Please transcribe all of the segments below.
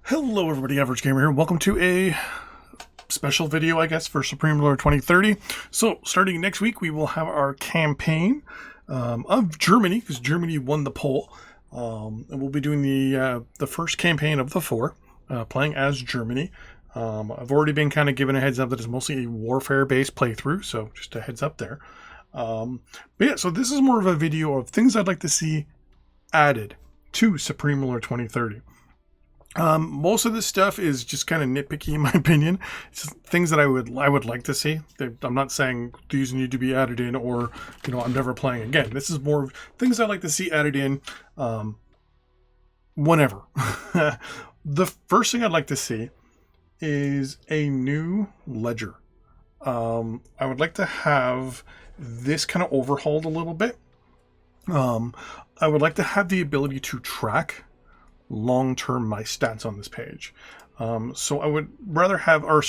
Hello everybody, Average Gamer here. Welcome to a special video, I guess, for Supreme Lore 2030. So, starting next week, we will have our campaign of Germany, because Germany won the poll. And we'll be doing the first campaign of the four, playing as Germany. I've already been kind of given a heads up that it's mostly a warfare-based playthrough, so just a heads up there. But yeah, so this is more of a video of things I'd like to see added to Supreme Lore 2030. Most of this stuff is just kind of nitpicky in my opinion. It's just things that I would like to see. I'm not saying these need to be added in or, I'm never playing again. This is more of things I'd like to see added in whenever. The first thing I'd like to see is a new ledger. I would like to have this kind of overhauled a little bit. I would like to have the ability to track long-term my stats on this page. So I would rather have, not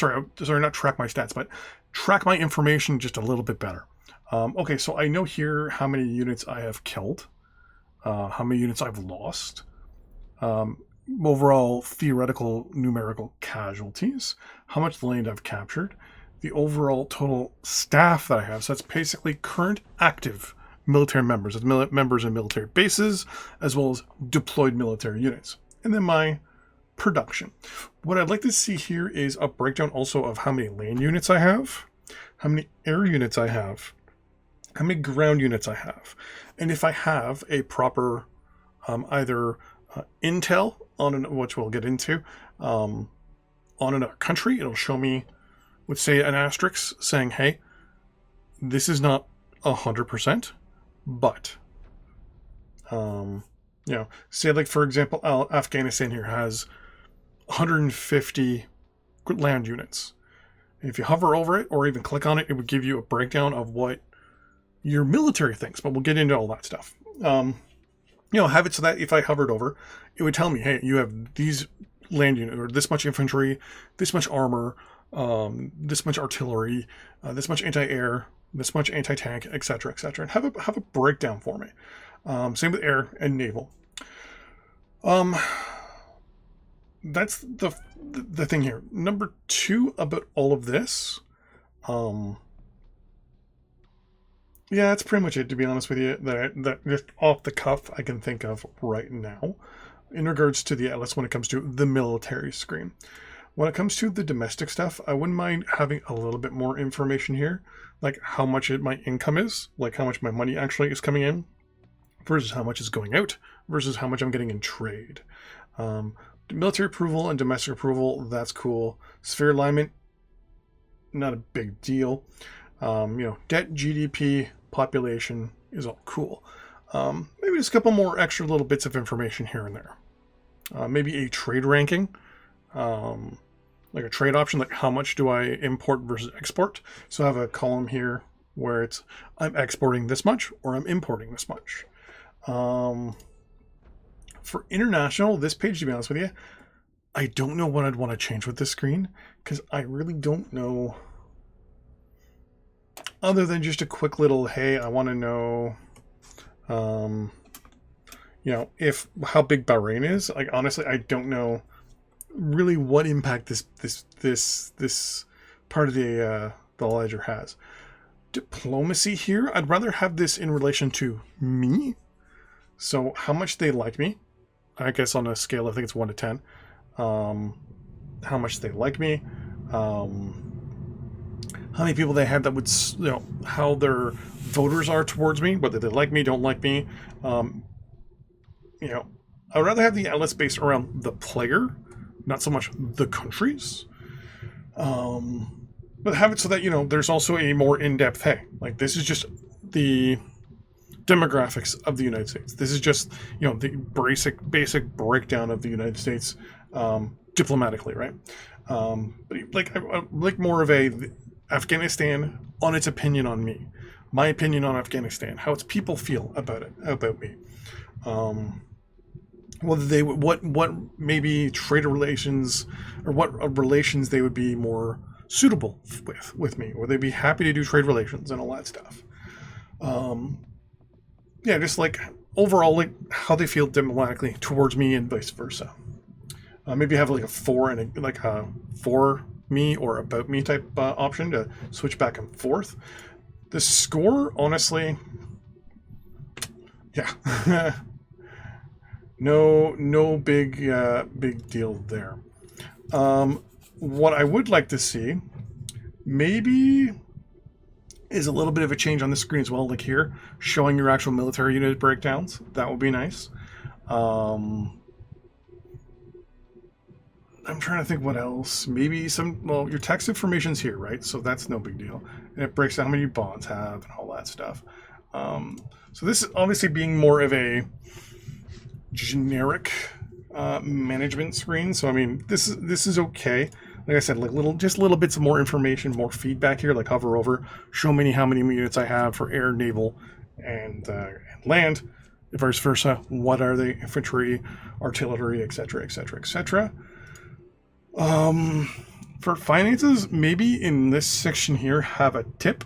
track my stats, but track my information just a little bit better. Okay, so I know here how many units I have killed, how many units I've lost, overall theoretical numerical casualties, how much land I've captured, the overall total staff that I have. So that's basically current active military members, that's members in military bases, as well as deployed military units. And then my production. What I'd like to see here is a breakdown also of how many land units I have, how many air units I have, how many ground units I have, and if I have a proper either intel on which we'll get into on another country. It'll show me with, say, an asterisk saying, hey, this is not 100%. But, say like, for example, Afghanistan here has 150 land units. And if you hover over it or even click on it, it would give you a breakdown of what your military thinks, but we'll get into all that stuff. Have it so that if I hovered over, it would tell me, hey, you have these land units, or this much infantry, this much armor, this much artillery, this much anti-air, this much anti-tank, etc., and have a breakdown for me. Same with air and naval. That's the thing here. Number two about all of this. Yeah, that's pretty much it, to be honest with you. That just off the cuff I can think of right now, in regards to the atlas when it comes to the military screen. When it comes to the domestic stuff, I wouldn't mind having a little bit more information here, like how much my income is, like how much my money actually is coming in, versus how much is going out, versus how much I'm getting in trade. Military approval and domestic approval, that's cool. Sphere alignment, not a big deal. Debt, GDP, population is all cool. Maybe just a couple more extra little bits of information here and there. Maybe a trade ranking. Like a trade option, like how much do I import versus export. So I have a column here where it's I'm exporting this much or I'm importing this much. For international, this page, to be honest with you, I don't know what I'd want to change with this screen, because I really don't know, other than just a quick little, hey, I want to know if how big Bahrain is. Like, honestly, I don't know really what impact this part of the ledger has. Diplomacy here, I'd rather have this in relation to me. So how much they like me, I guess on a scale, I think it's 1 to 10. How much they like me, how many people they have that would, how their voters are towards me, whether they like me, don't like me. I'd rather have the atlas based around the player, not so much the countries. But have it so that, there's also a more in-depth, hey, like this is just the demographics of the United States. This is just, the basic breakdown of the United States diplomatically, right? But I like more of a Afghanistan on its opinion on me. My opinion on Afghanistan, how its people feel about me. Whether they what maybe trade relations, or what relations they would be more suitable with me, or they'd be happy to do trade relations and all that stuff. Just like overall, like how they feel diplomatically towards me and vice versa. Maybe have like a for and like a for me or about me type option to switch back and forth. The score, honestly, yeah, no big deal there. What I would like to see maybe is a little bit of a change on the screen as well, like here, showing your actual military unit breakdowns. That would be nice. I'm trying to think what else. Maybe some, well, your tax information's here, right? So that's no big deal. And it breaks down how many bonds have and all that stuff. So this is obviously being more of a generic management screen. So I mean, this is okay. Like I said, like just little bits of more information, more feedback here. Like hover over, show me how many units I have for air, naval, and land. Vice versa. What are they? Infantry, artillery, etc., etc., etc. For finances, maybe in this section here, have a tip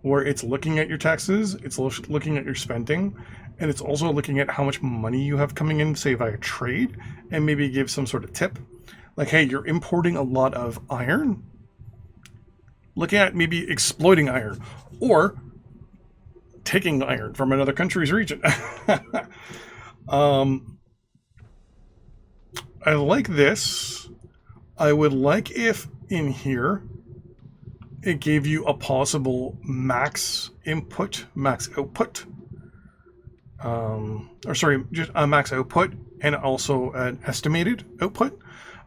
where it's looking at your taxes, it's looking at your spending, and it's also looking at how much money you have coming in, say via trade, and maybe give some sort of tip. Like, hey, you're importing a lot of iron. Looking at maybe exploiting iron or taking iron from another country's region. I like this. I would like if in here it gave you a possible max input, max output. Or sorry, just a max output and also an estimated output.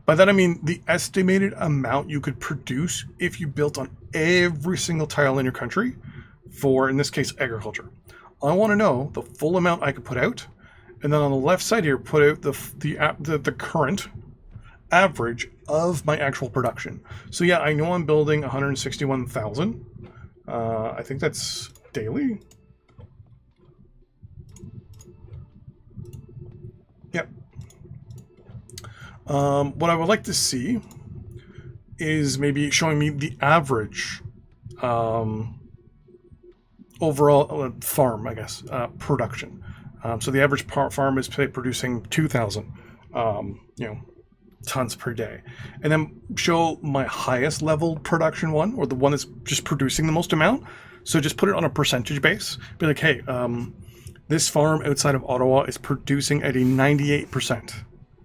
By that I mean the estimated amount you could produce if you built on every single tile in your country for, in this case, agriculture. I want to know the full amount I could put out, and then on the left side here, put out the current average of my actual production. So yeah, I know I'm building 161,000. I think that's daily. Yep. What I would like to see is maybe showing me the average overall farm, I guess, production. So the average farm is producing 2,000, tons per day, and then show my highest level production one, or the one that's just producing the most amount. So just put it on a percentage base. Be like, hey, this farm outside of Ottawa is producing at a 98%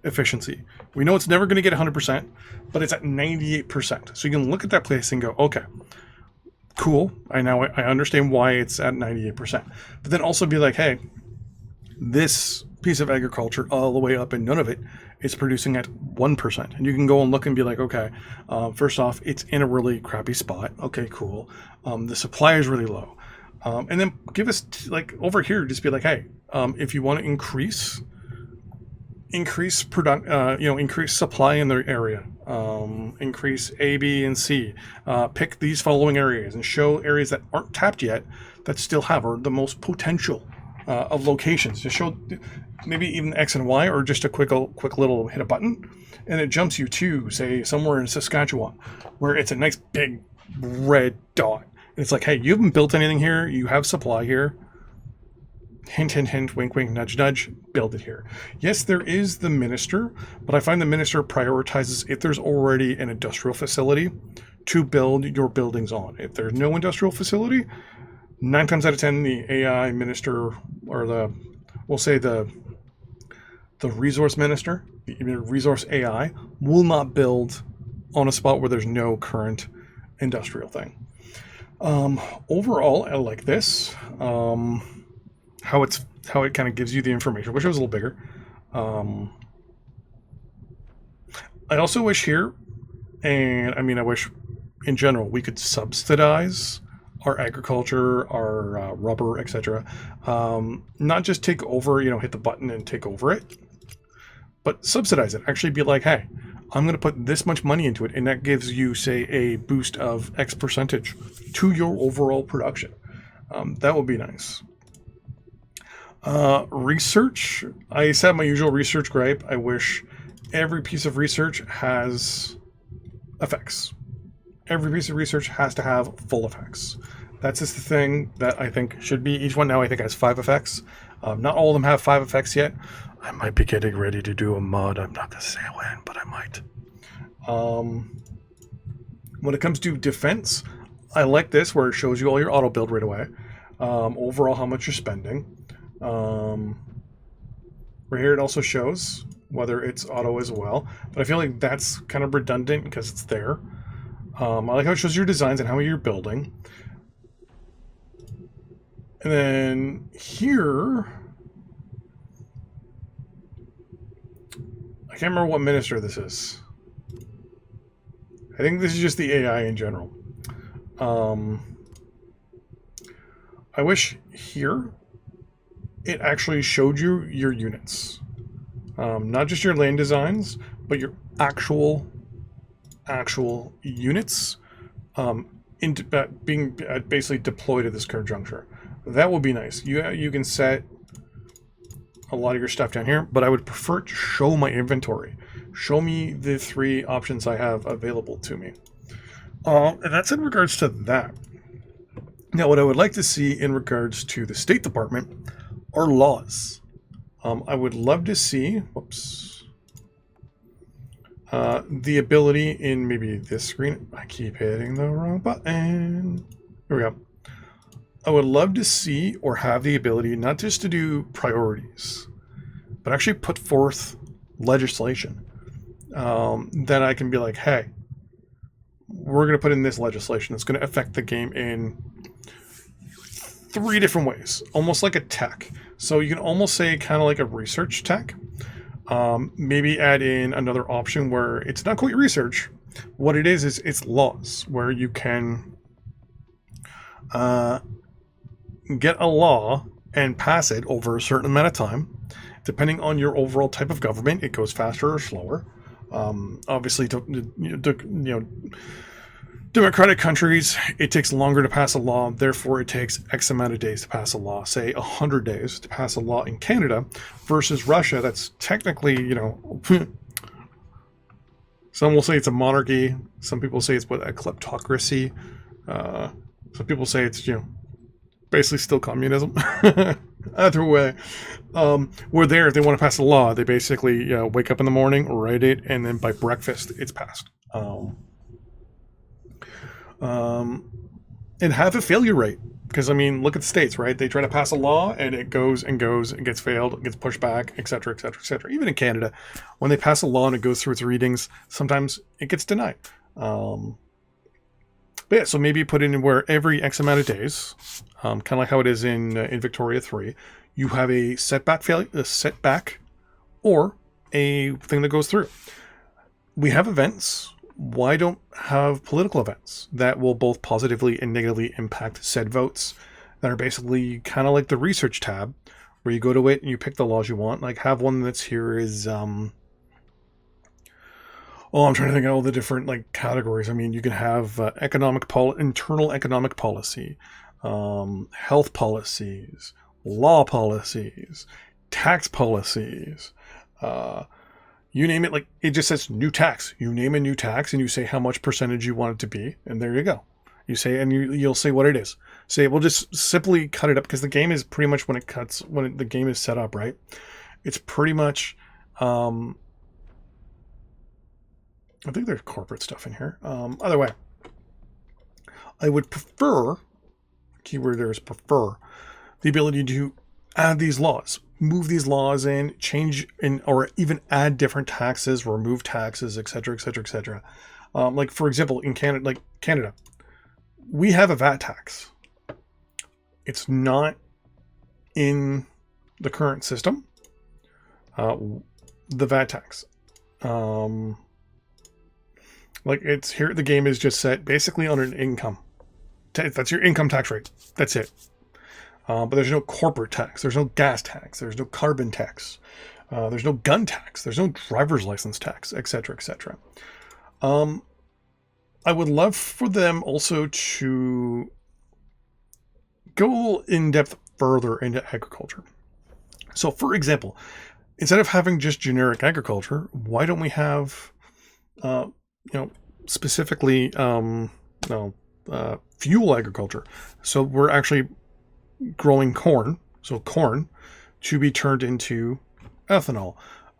efficiency. We know it's never going to get 100%, but it's at 98%. So you can look at that place and go, okay, cool. I understand why it's at 98%. But then also be like, hey, this piece of agriculture all the way up and none of it is producing at 1%. And you can go and look and be like, okay, first off, it's in a really crappy spot. Okay, cool. The supply is really low. And then give us like over here, just be like, hey, if you want to increase increase supply in their area, increase A, B, and C, pick these following areas and show areas that aren't tapped yet that still have, or the most potential of locations. Just show maybe even X and Y, or just a quick little hit a button, and it jumps you to, say, somewhere in Saskatchewan, where it's a nice big red dot. And it's like, hey, you haven't built anything here. You have supply here. Hint, hint, hint, wink, wink, nudge, nudge, build it here. Yes, there is the minister, but I find the minister prioritizes if there's already an industrial facility to build your buildings on. If there's no industrial facility, 9 times out of 10, the AI minister, or we'll say the resource minister, the resource AI, will not build on a spot where there's no current industrial thing. Overall, I like this. How it kind of gives you the information. I wish it was a little bigger. I also wish here, and I mean, I wish in general we could subsidize our agriculture, our rubber, etc. Not just take over, hit the button and take over it, but subsidize it. Actually be like, hey, I'm going to put this much money into it, and that gives you, say, a boost of X percentage to your overall production. That would be nice. Research. I said my usual research gripe. I wish every piece of research has effects. Every piece of research has to have full effects. That's just the thing that I think should be. Each one now I think has 5 effects. Not all of them have 5 effects yet. I might be getting ready to do a mod. I'm not going to say when, but I might. When it comes to defense, I like this where it shows you all your auto build right away. Overall, how much you're spending. Right here, it also shows whether it's auto as well. But I feel like that's kind of redundant because it's there. I like how it shows your designs and how you're building. And then here, I can't remember what minister this is. I think this is just the AI in general. I wish here it actually showed you your units. Not just your land designs, but your actual units being basically deployed at this current juncture. That would be nice. You can set a lot of your stuff down here, but I would prefer to show my inventory. Show me the 3 options I have available to me. And that's in regards to that. Now, what I would like to see in regards to the State Department are laws. I would love to see, the ability in maybe this screen. I keep hitting the wrong button. Here we go. I would love to see or have the ability not just to do priorities, but actually put forth legislation that I can be like, hey, we're going to put in this legislation that's going to affect the game in 3 different ways, almost like a tech. So you can almost say kind of like a research tech. Maybe add in another option where it's not quite research. What it is it's laws where you can get a law and pass it over a certain amount of time. Depending on your overall type of government, it goes faster or slower. Obviously, democratic countries, it takes longer to pass a law. Therefore, it takes X amount of days to pass a law. Say 100 days to pass a law in Canada versus Russia. That's technically, some will say it's a monarchy. Some people say it's a kleptocracy. Some people say it's, basically still communism. Either way, we're there. If they want to pass a law, they basically wake up in the morning, write it, and then by breakfast, it's passed. And have a failure rate. Because, look at the states, right? They try to pass a law, and it goes and goes, and gets failed, gets pushed back, etc., etc., etc. Even in Canada, when they pass a law and it goes through its readings, sometimes it gets denied. But yeah, so maybe put in where every X amount of days, kind of like how it is in Victoria 3, you have a setback or a thing that goes through. We have events. Why don't have political events that will both positively and negatively impact said votes that are basically kind of like the research tab where you go to it and you pick the laws you want. Like have one that's here is, I'm trying to think of all the different categories. You can have internal economic policy, health policies, law policies, tax policies, you name it. It just says new tax. You name a new tax and you say how much percentage you want it to be, and there you go. You say, and you'll say what it is. Say we'll just simply cut it up because the game is pretty much the game is set up, right? It's pretty much. I think there's corporate stuff in here. Either way, I would prefer. Keyword there is prefer the ability to add these laws. Move these laws in, change in, or even add different taxes, remove taxes, etc., etc., etc. For example, in Canada, we have a VAT tax. It's not in the current system. The VAT tax, it's here. The game is just set basically on an income. That's your income tax rate. That's it. But there's no corporate tax. There's no gas tax. There's no carbon tax. There's no gun tax. There's no driver's license tax, etc., etc. I would love for them also to go a little in depth further into agriculture. So, for example, instead of having just generic agriculture, why don't we have, specifically, fuel agriculture? So we're actually growing corn, to be turned into ethanol.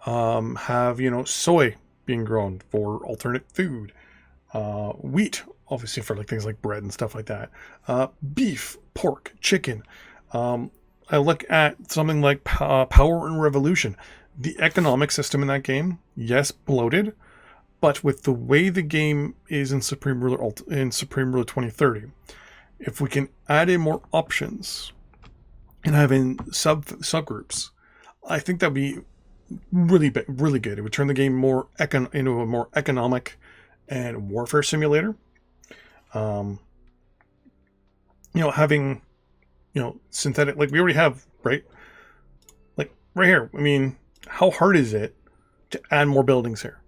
Have, soy being grown for alternate food. Wheat, obviously, for like things like bread and stuff like that. Beef, pork, chicken. I look at something like Power and Revolution. The economic system in that game, yes, bloated, but with the way the game is in Supreme Ruler 2030, if we can add in more options and have in subgroups, I think that'd be really good. It would turn the game into a more economic and warfare simulator. Having synthetic, like we already have, right? Like right here. I mean, how hard is it to add more buildings here?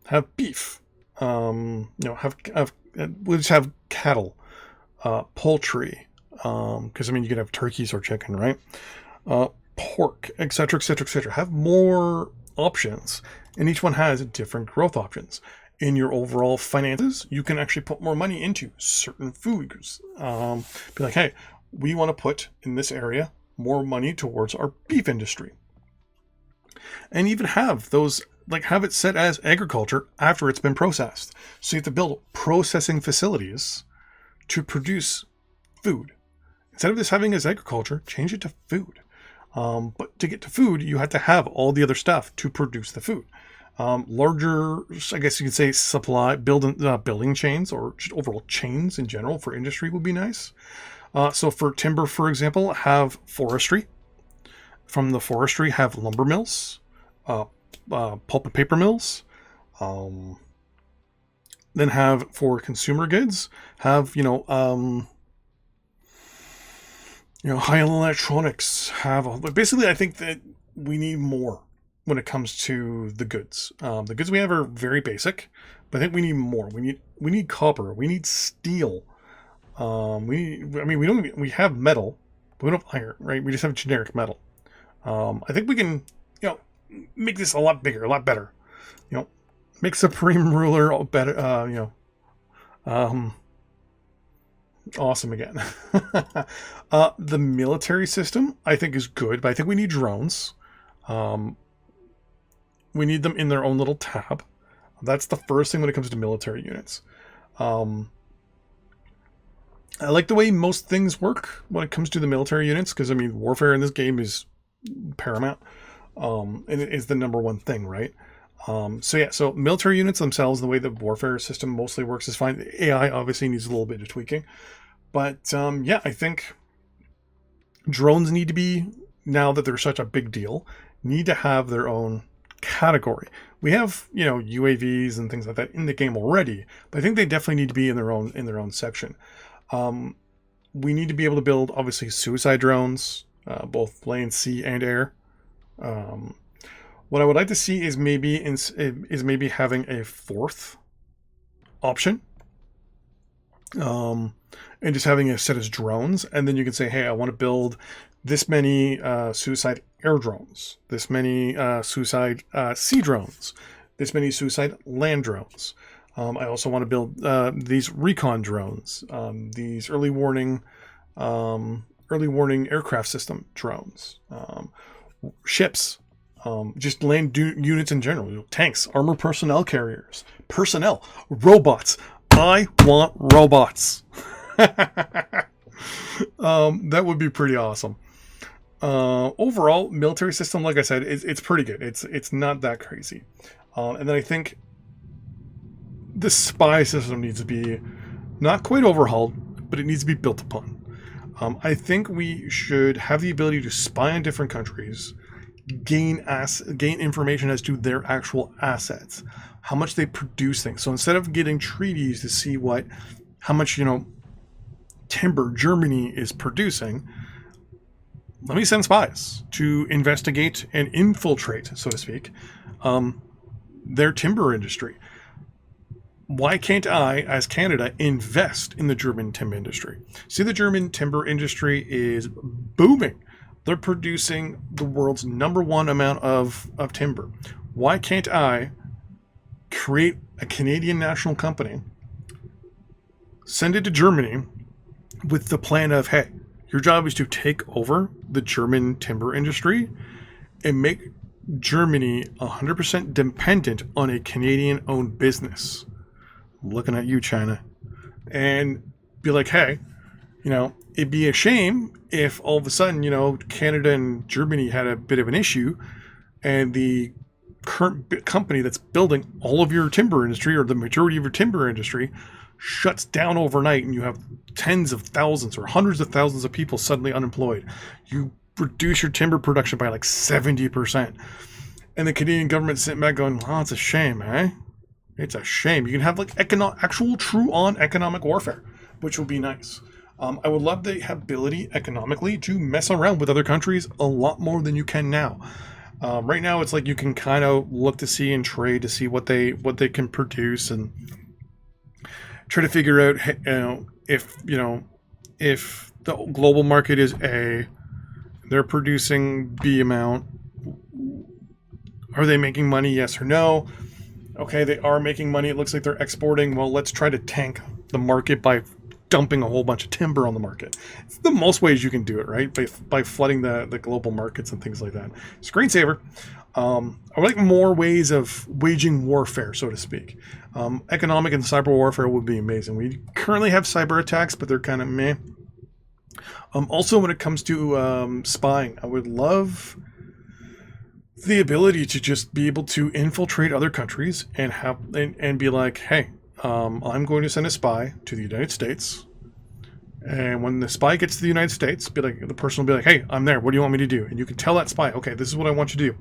Have beef. We'll just have cattle, poultry. Because you could have turkeys or chicken, right? Pork, etc., etc., etc. Have more options, and each one has different growth options. In your overall finances, you can actually put more money into certain foods. Be like, hey, we want to put in this area more money towards our beef industry, and even have those, like, have it set as agriculture after it's been processed. So you have to build processing facilities to produce food. Instead of this having as agriculture, change it to food. But to get to food, you have to have all the other stuff to produce the food. Larger, I guess you could say, building chains, or just overall chains in general for industry would be nice. So for timber, for example, have forestry. From the forestry, have lumber mills, pulp and paper mills. Then have, for consumer goods, have high-end electronics. Basically, I think that we need more when it comes to the goods. The goods we have are very basic, but I think we need more. We need copper. We need steel. We have metal, but we don't have iron, right? We just have generic metal. I think we can, make this a lot bigger, a lot better. Make Supreme Ruler better. Awesome again. The military system, I think, is good, but I think we need drones. We need them in their own little tab. That's the first thing when it comes to military units. I like the way most things work when it comes to the military units, because warfare in this game is paramount, and it is the number one thing, right? So military units themselves, the way the warfare system mostly works is fine. The AI obviously needs a little bit of tweaking, but I think drones need to be, now that they're such a big deal, need to have their own category. We have UAVs and things like that in the game already, but I think they definitely need to be in their own section. We need to be able to build, obviously, suicide drones, both land, sea, and air. What I would like to see is maybe having a fourth option, and just having it set as drones, and then you can say, hey, I want to build this many suicide air drones, this many suicide sea drones, this many suicide land drones. I also want to build these recon drones, these early warning aircraft system drones, ships, just land units in general, tanks, armored personnel carriers, robots. I want robots. That would be pretty awesome. Overall, military system, like I said, it's pretty good. It's not that crazy. And then I think the spy system needs to be not quite overhauled, but it needs to be built upon. I think we should have the ability to spy on different countries, gain information as to their actual assets, how much they produce things. So instead of getting treaties to see how much timber Germany is producing, let me send spies to investigate and infiltrate, so to speak, their timber industry. Why can't I, as Canada, invest in the German timber industry? See, the German timber industry is booming. They're producing the world's #1 amount of timber. Why can't I create a Canadian national company, send it to Germany with the plan of, hey, Your job is to take over the German timber industry and make Germany 100% dependent on a Canadian-owned business. I'm looking at you, China. And be like, hey, it'd be a shame if all of a sudden, Canada and Germany had a bit of an issue and the current company that's building all of your timber industry or the majority of your timber industry shuts down overnight and you have tens of thousands or hundreds of thousands of people suddenly unemployed. You reduce your timber production by like 70%. And the Canadian government sitting back going, oh, it's a shame, eh? It's a shame. You can have like actual true-on economic warfare, which would be nice. I would love the ability economically to mess around with other countries a lot more than you can now. Right now, it's like you can kind of look to see and trade to see what they can produce and try to figure out, if the global market is A, they're producing B amount. Are they making money? Yes or no? Okay, they are making money. It looks like they're exporting. Well, let's try to tank the market by dumping a whole bunch of timber on the market. It's the most ways you can do it, right? By flooding the global markets and things like that. Screensaver. I would like more ways of waging warfare, so to speak. Economic and cyber warfare would be amazing. We currently have cyber attacks, but they're kind of meh. Also, when it comes to spying, I would love the ability to just be able to infiltrate other countries and have and be like, hey, I'm going to send a spy to the United States. And when the spy gets to the United States, the person will be like, hey, I'm there. What do you want me to do? And you can tell that spy, okay, this is what I want you to do.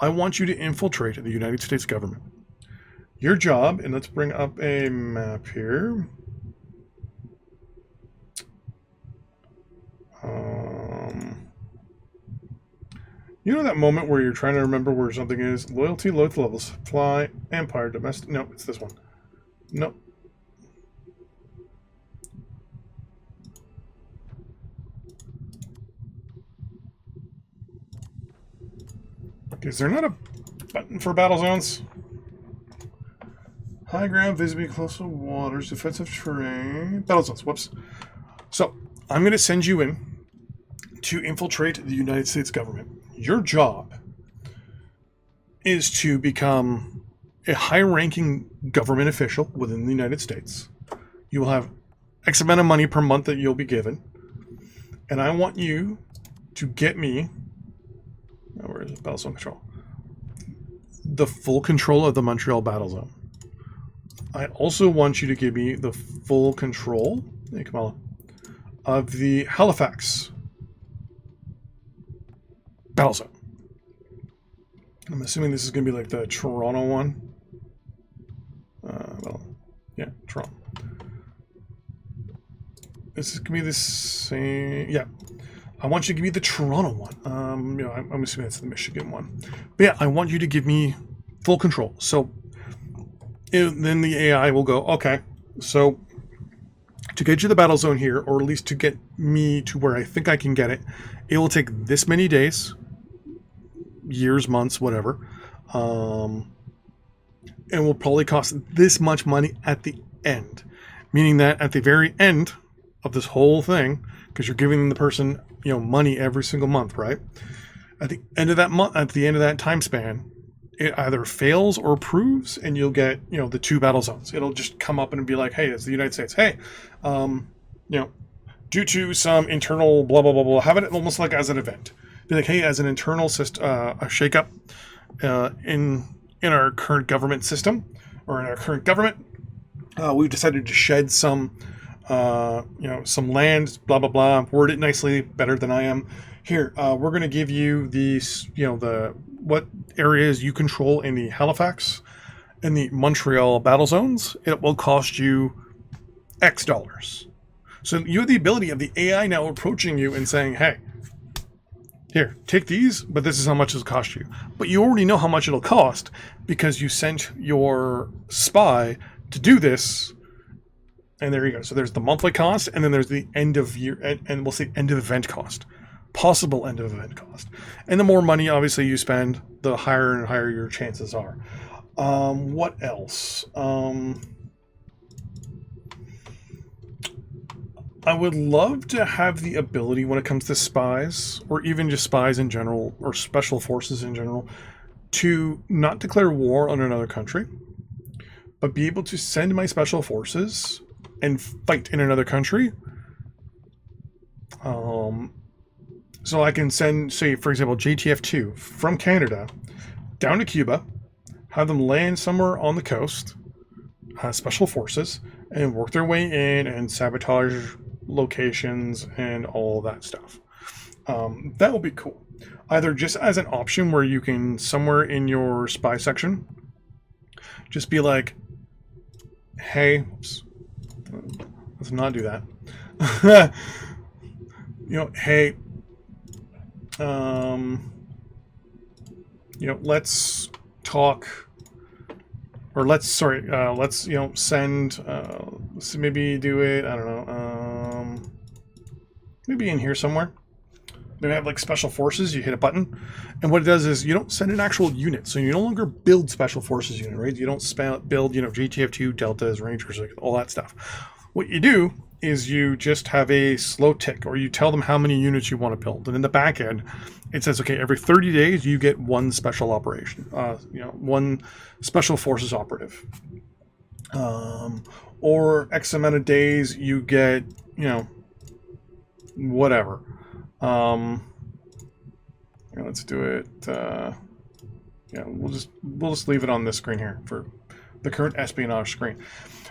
I want you to infiltrate the United States government. Your job, and let's bring up a map here. That moment where you're trying to remember where something is? Loyalty, loyalty levels, fly, empire, domestic. No, it's this one. Nope. Is there not a button for battle zones? High ground, visibly close to waters, defensive terrain, battle zones. Whoops. So, I'm going to send you in to infiltrate the United States government. Your job is to become a high-ranking government official within the United States. You will have X amount of money per month that you'll be given. And I want you to get me... Oh, where is it? Battle zone control. The full control of the Montreal battle zone. I also want you to give me the full control, hey, Kamala, of the Halifax battle zone. I'm assuming this is going to be like the Toronto one. Yeah, Toronto. This is going to be the same. Yeah. I want you to give me the Toronto one. I'm assuming that's the Michigan one. But yeah, I want you to give me full control. So then the AI will go, okay, so to get you the battle zone here, or at least to get me to where I think I can get it, it will take this many days, years, months, whatever, and will probably cost this much money at the end. Meaning that at the very end of this whole thing, because you're giving the person, money every single month, right? At the end of that month, at the end of that time span, it either fails or approves, and you'll get, the two battle zones. It'll just come up and be like, hey, it's the United States. Hey, due to some internal blah, blah, blah, blah, have it almost like as an event. Be like, hey, as an internal a shakeup in our current government system, or in our current government, we've decided to shed some land, blah, blah, blah, word it nicely, better than I am. Here, we're going to give you these, what areas you control in the Halifax and the Montreal battle zones. It will cost you X dollars. So you have the ability of the AI now approaching you and saying, hey, here, take these, but this is how much it'll cost you. But you already know how much it'll cost because you sent your spy to do this. And there you go. So there's the monthly cost, and then there's the end of year, and we'll say end of event cost. Possible end of event cost. And the more money, obviously, you spend, the higher and higher your chances are. What else? I would love to have the ability when it comes to spies, or even just spies in general, or special forces in general, to not declare war on another country, but be able to send my special forces and fight in another country. So I can send, say, for example, JTF2 from Canada down to Cuba, have them land somewhere on the coast, special forces, and work their way in and sabotage locations and all that stuff. That would be cool. Either just as an option where you can, somewhere in your spy section, just be like, hey, oops, let's not do that. Hey, let's talk, or let's send, let's maybe do it, I don't know, maybe in here somewhere. Maybe have like special forces, you hit a button, and what it does is you don't send an actual unit, so you no longer build special forces unit, right? You don't build, GTF2, Deltas, Rangers, like all that stuff. What you do is you just have a slow tick, or you tell them how many units you want to build, and in the back end it says, okay, every 30 days you get one special operation, one special forces operative, or X amount of days you get, whatever. Let's do it. We'll just leave it on this screen here for the current espionage screen.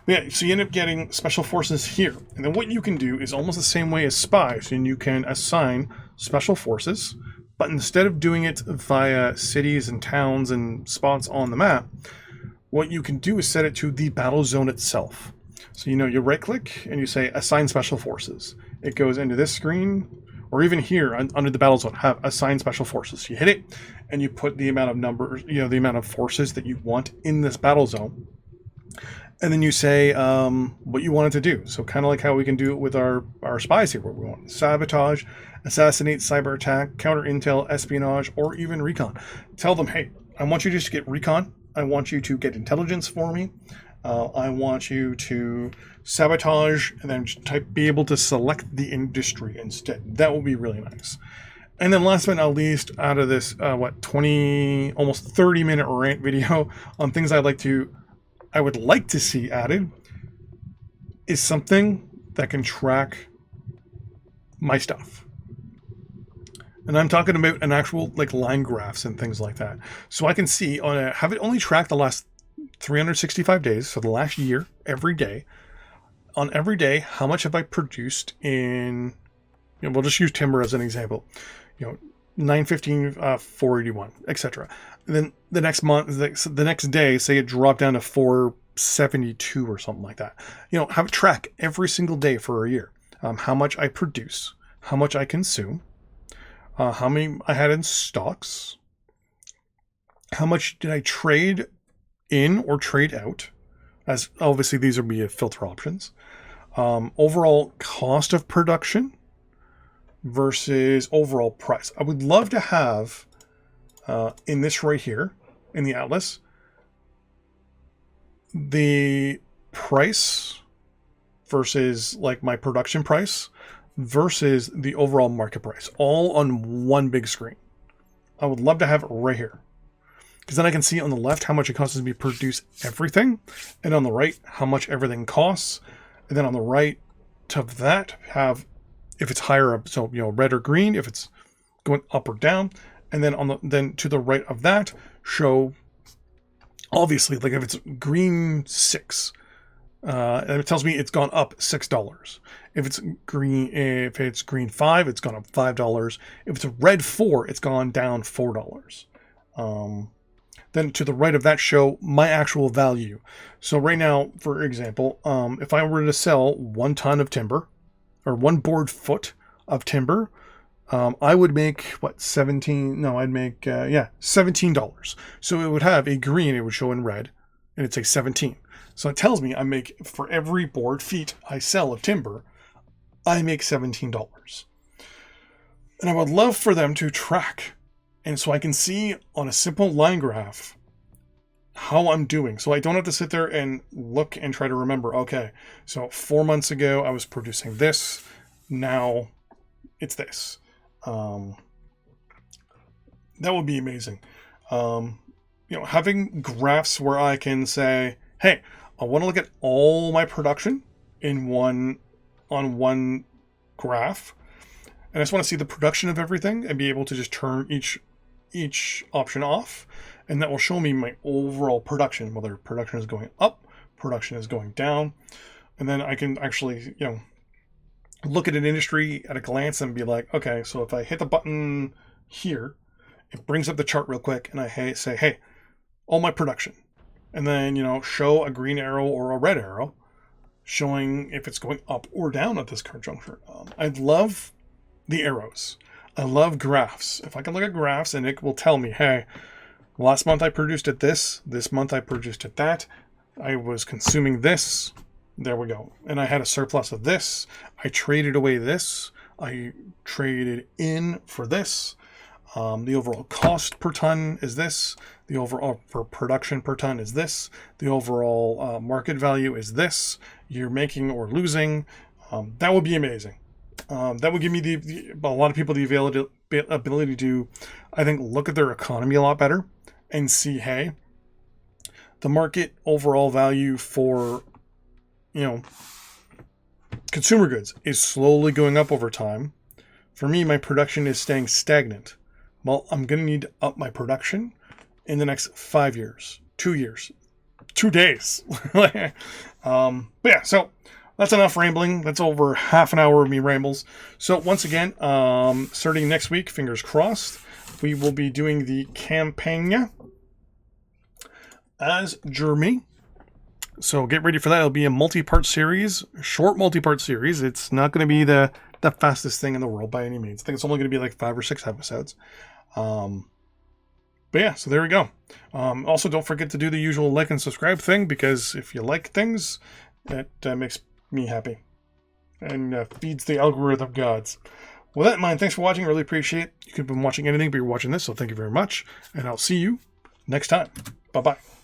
Yeah, so you end up getting special forces here, and then what you can do is almost the same way as spies, and you can assign special forces, but instead of doing it via cities and towns and spots on the map, what you can do is set it to the battle zone itself. So you right click and you say assign special forces. It goes into this screen, or even here under the battle zone, have assign special forces. You hit it and you put the amount of numbers, the amount of forces that you want in this battle zone. And then you say what you want it to do. So kind of like how we can do it with our spies here, where we want sabotage, assassinate, cyber attack, counter intel, espionage, or even recon. Tell them, hey, I want you just to get recon. I want you to get intelligence for me. I want you to sabotage, and then be able to select the industry instead. That will be really nice. And then last but not least, out of this, 20, almost 30-minute rant video on things I would like to see added, is something that can track my stuff. And I'm talking about an actual line graphs and things like that. So I can see have it only track the last 365 days, so the last year, every day. On every day, how much have I produced in, we'll just use timber as an example, 915, 481, etc. Then the next month, the next day, say it dropped down to 472 or something like that. Have it track every single day for a year. How much I produce, how much I consume, how many I had in stocks, how much did I trade in or trade out, as obviously these would be filter options, overall cost of production versus overall price. I would love to have in this right here in the atlas the price versus my production price versus the overall market price, all on one big screen. I would love to have it right here, because then I can see on the left how much it costs me to produce everything, and on the right how much everything costs, and then on the right of that have if it's higher up, so red or green, if it's going up or down, and then then to the right of that show obviously if it's green 6, and it tells me it's gone up $6. If it's green 5, it's gone up $5. If it's a red 4, it's gone down $4. Then to the right of that show my actual value. So right now, for example, if I were to sell 1 ton of timber, or 1 board foot of timber, I would make $17. So it would have a green, it would show in red, and it'd say 17. So it tells me I make, for every board feet I sell of timber, I make $17. And I would love for them to track. And so I can see on a simple line graph how I'm doing. So I don't have to sit there and look and try to remember, okay, so 4 months ago I was producing this, now it's this. That would be amazing. Having graphs where I can say, hey, I want to look at all my production on one graph, and I just want to see the production of everything and be able to just turn each option off, and that will show me my overall production, whether production is going up, production is going down, and then I can actually, look at an industry at a glance and be like, okay, so if I hit the button here, it brings up the chart real quick, and I say, hey, all my production, and then show a green arrow or a red arrow showing if it's going up or down at this current juncture. I love the arrows. I love graphs. If I can look at graphs and it will tell me, hey, last month I produced at this month I produced at that, I was consuming this, there we go, and I had a surplus of this, I traded away this, I traded in for this, the overall cost per ton is this, the overall for production per ton is this, the overall market value is this, you're making or losing. That would be amazing. That would give me a lot of people the ability to, I think, look at their economy a lot better and see, hey, the market overall value for, consumer goods is slowly going up over time. For me, my production is staying stagnant. Well, I'm going to need to up my production in the next 5 years, 2 years, 2 days. But yeah, so that's enough rambling. That's over half an hour of me rambles. So once again, starting next week, fingers crossed, we will be doing the Campania as Germany. So get ready for that. It'll be a multi-part series, short multi-part series. It's not going to be the fastest thing in the world by any means. I think it's only going to be like 5 or 6 episodes. But yeah, so there we go. Also, don't forget to do the usual like and subscribe thing, because if you like things, that makes me happy and feeds the algorithm gods. With that in mind, thanks for watching. I really appreciate it. You could have been watching anything, but you're watching this, so thank you very much. And I'll see you next time. Bye-bye.